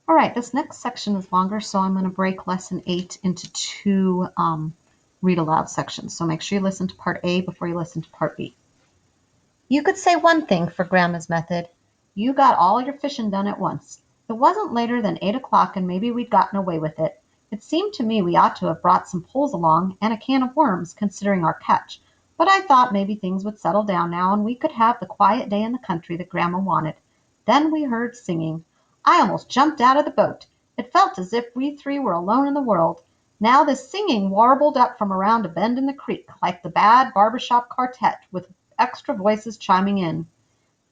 All right, this next section is longer, so I'm going to break lesson 8 into two read aloud sections. So make sure you listen to part A before you listen to part B. You could say one thing for Grandma's method. You got all your fishing done at once. It wasn't later than 8 o'clock, and maybe we'd gotten away with it. It seemed to me we ought to have brought some poles along and a can of worms, considering our catch. But I thought maybe things would settle down now and we could have the quiet day in the country that Grandma wanted. Then we heard singing. I almost jumped out of the boat. It felt as if we three were alone in the world. Now this singing warbled up from around a bend in the creek, like the bad barber-shop quartet, with extra voices chiming in.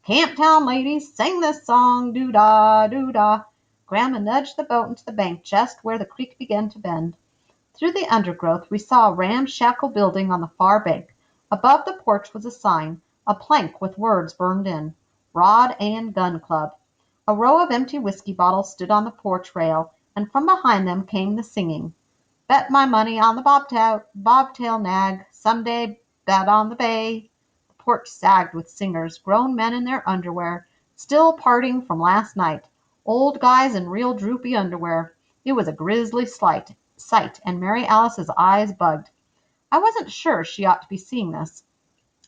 Camptown ladies, sing this song, doo-dah, doo-dah. Grandma nudged the boat into the bank just where the creek began to bend. Through the undergrowth we saw a ramshackle building on the far bank. Above the porch was a sign, a plank with words burned in. Rod and Gun Club. A row of empty whiskey bottles stood on the porch rail, and from behind them came the singing. Bet my money on the bobtail nag, someday bet on the bay. The porch sagged with singers, grown men in their underwear, still parting from last night, old guys in real droopy underwear. It was a grisly sight, and Mary Alice's eyes bugged. I wasn't sure she ought to be seeing this.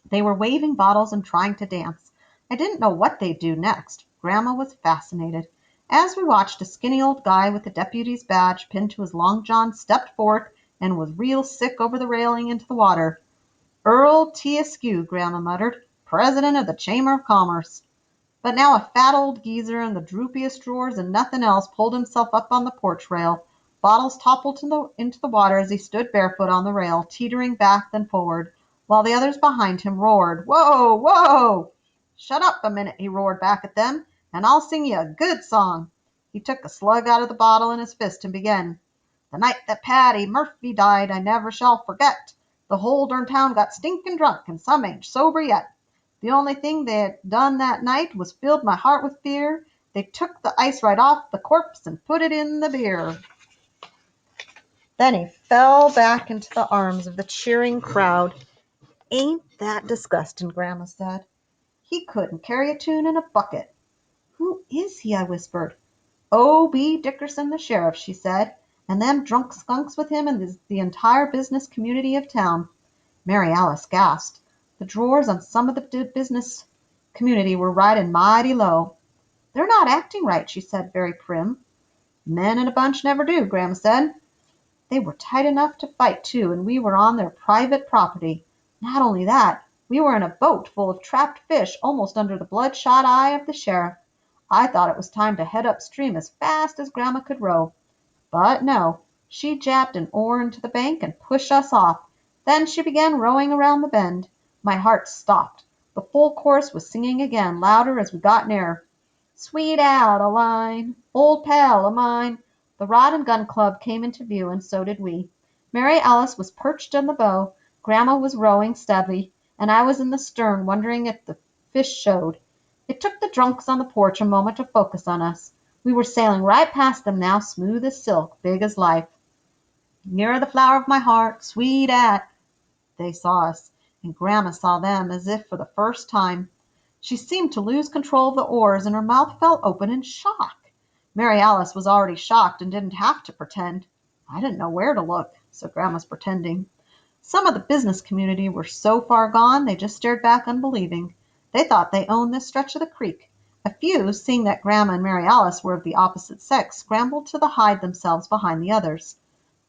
They were waving bottles and trying to dance. I didn't know what they'd do next. Grandma was fascinated. As we watched, a skinny old guy with a deputy's badge pinned to his long john stepped forward and was real sick over the railing into the water. Earl T. Askew, Grandma muttered, president of the Chamber of Commerce. But now a fat old geezer in the droopiest drawers and nothing else pulled himself up on the porch rail. Bottles toppled into the water as he stood barefoot on the rail, teetering back then forward, while the others behind him roared, "Whoa, whoa!" "Shut up a minute," he roared back at them, "and I'll sing you a good song." He took a slug out of the bottle in his fist and began. "The night that Patty Murphy died I never shall forget. The whole dern town got stinkin' drunk, and some ain't sober yet. The only thing they done that night was filled my heart with fear. They took the ice right off the corpse and put it in the beer." Then he fell back into the arms of the cheering crowd. "Ain't that disgusting?" Grandma said. "He couldn't carry a tune in a bucket." "Who is he?" I whispered. "O.B. Dickerson, the sheriff," she said, "and them drunk skunks with him and the entire business community of town." Mary Alice gasped. The drawers on some of the business community were riding mighty low. "They're not acting right," she said, very prim. "Men in a bunch never do," Grandma said. "They were tight enough to fight, too, and we were on their private property. Not only that, we were in a boat full of trapped fish almost under the bloodshot eye of the sheriff. I thought it was time to head upstream as fast as Grandma could row. But no, she jabbed an oar into the bank and pushed us off. Then she began rowing around the bend. My heart stopped. The full chorus was singing again, louder as we got nearer. "Sweet Adeline, old pal o' mine." The Rod and Gun Club came into view, and so did we. Mary Alice was perched on the bow, Grandma was rowing steadily, and I was in the stern wondering if the fish showed. It took the drunks on the porch a moment to focus on us. We were sailing right past them now, smooth as silk, big as life. "You're the flower of my heart, sweet Ad—" They saw us, and Grandma saw them as if for the first time. She seemed to lose control of the oars, and her mouth fell open in shock. Mary Alice was already shocked and didn't have to pretend. I didn't know where to look, so Grandma's pretending. Some of the business community were so far gone they just stared back unbelieving. They thought they owned this stretch of the creek. A few, seeing that Grandma and Mary Alice were of the opposite sex, scrambled to hide themselves behind the others.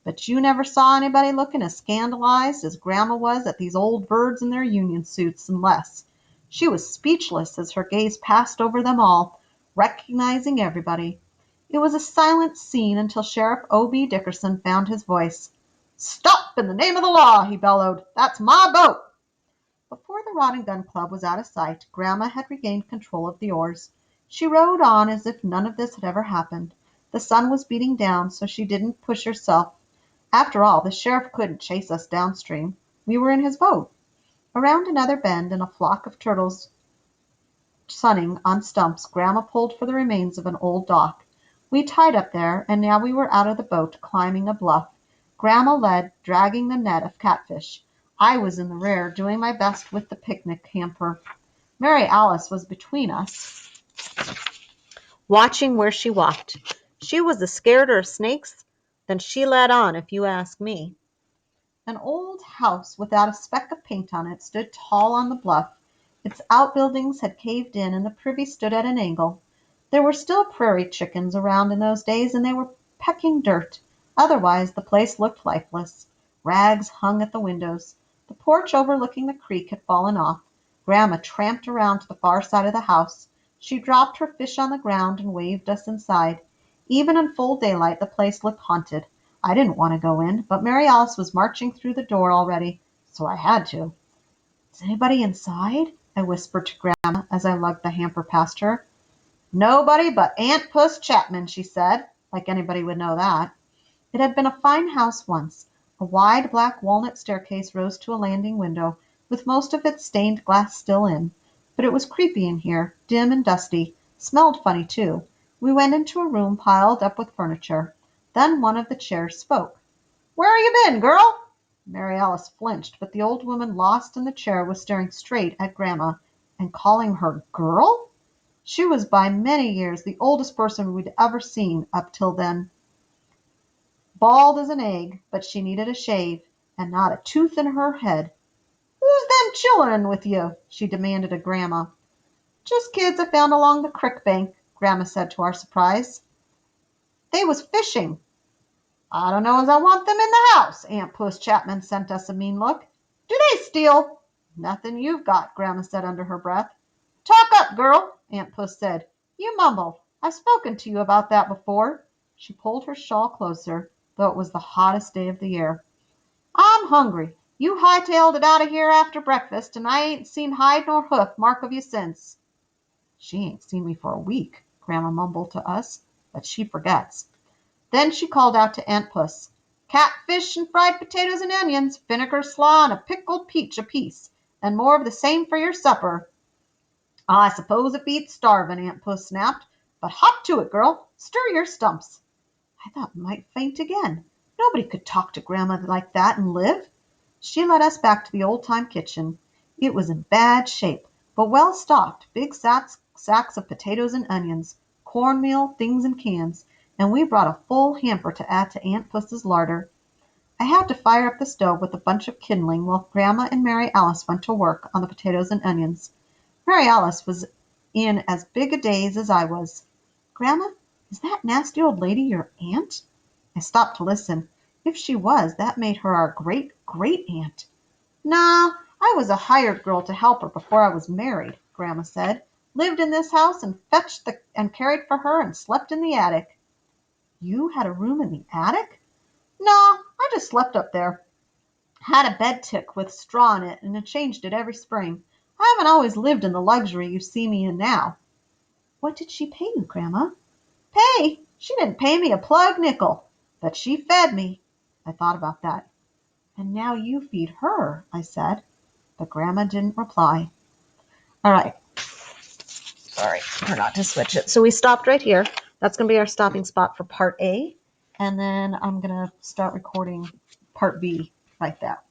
But you never saw anybody looking as scandalized as Grandma was at these old birds in their union suits, unless she was speechless as her gaze passed over them all, recognizing everybody. It was a silent scene until Sheriff O.B. Dickerson found his voice. "Stop, in the name of the law!" he bellowed. "That's my boat!" Before the Rod and Gun Club was out of sight, Grandma had regained control of the oars. She rowed on as if none of this had ever happened. The sun was beating down, so she didn't push herself. After all, the sheriff couldn't chase us downstream. We were in his boat. Around another bend, in a flock of turtles sunning on stumps, Grandma pulled for the remains of an old dock. We tied up there, and now we were out of the boat, climbing a bluff. Grandma led, dragging the net of catfish. I was in the rear, doing my best with the picnic hamper. Mary Alice was between us, watching where she walked. She was as scareder of snakes than she let on, if you ask me. An old house without a speck of paint on it stood tall on the bluff. Its outbuildings had caved in, and the privy stood at an angle. There were still prairie chickens around in those days, and they were pecking dirt. Otherwise the place looked lifeless. Rags hung at the windows. The porch overlooking the creek had fallen off. Grandma tramped around to the far side of the house. She dropped her fish on the ground and waved us inside. Even in full daylight the place looked haunted. I didn't want to go in, but Mary Alice was marching through the door already, so I had to. "Is anybody inside?" I whispered to Grandma as I lugged the hamper past her. "Nobody but Aunt Puss Chapman," she said, like anybody would know that. It had been a fine house once. A wide black walnut staircase rose to a landing window, with most of its stained glass still in. But it was creepy in here, dim and dusty. Smelled funny, too. We went into a room piled up with furniture. Then one of the chairs spoke. "Where you been, girl?" Mary Alice flinched, but the old woman lost in the chair was staring straight at Grandma, and calling her "girl." She was by many years the oldest person we'd ever seen up till then. Bald as an egg, but she needed a shave, and not a tooth in her head. "Who's them children with you?" she demanded of Grandma. "Just kids I found along the crick bank," Grandma said to our surprise. "They was fishing." "I don't know as I want them in the house." Aunt Puss Chapman sent us a mean look. "Do they steal?" "Nothing you've got," Grandma said under her breath. "Talk up, girl," Aunt Puss said. "You mumble. I've spoken to you about that before." She pulled her shawl closer, though it was the hottest day of the year. "I'm hungry. You hightailed it out of here after breakfast, and I ain't seen hide nor hoof mark of you since." "She ain't seen me for a week," Grandma mumbled to us, but she forgets. Then she called out to Aunt Puss, "Catfish and fried potatoes and onions, vinegar slaw and a pickled peach apiece, and more of the same for your supper." "I suppose it beats starving," Aunt Puss snapped, "but hop to it, girl. Stir your stumps." I thought I might faint again. Nobody could talk to Grandma like that and live. She led us back to the old-time kitchen. It was in bad shape, but well stocked, big sacks of potatoes and onions, cornmeal, things in cans, and we brought a full hamper to add to Aunt Puss's larder. I had to fire up the stove with a bunch of kindling while Grandma and Mary Alice went to work on the potatoes and onions. Mary Alice was in as big a daze as I was. "Grandma, is that nasty old lady your aunt?" I stopped to listen. If she was, that made her our great-great-aunt. "Nah, I was a hired girl to help her before I was married," Grandma said. "Lived in this house and fetched and carried for her and slept in the attic." "You had a room in the attic?" "No, I just slept up there. Had a bed tick with straw in it and changed it every spring. I haven't always lived in the luxury you see me in now." "What did she pay you, Grandma?" "Pay? She didn't pay me a plug nickel. But she fed me." I thought about that. "And now you feed her," I said. But Grandma didn't reply. All right. Sorry, forgot to switch it. So we stopped right here. That's going to be our stopping spot for part A. And then I'm going to start recording part B like that.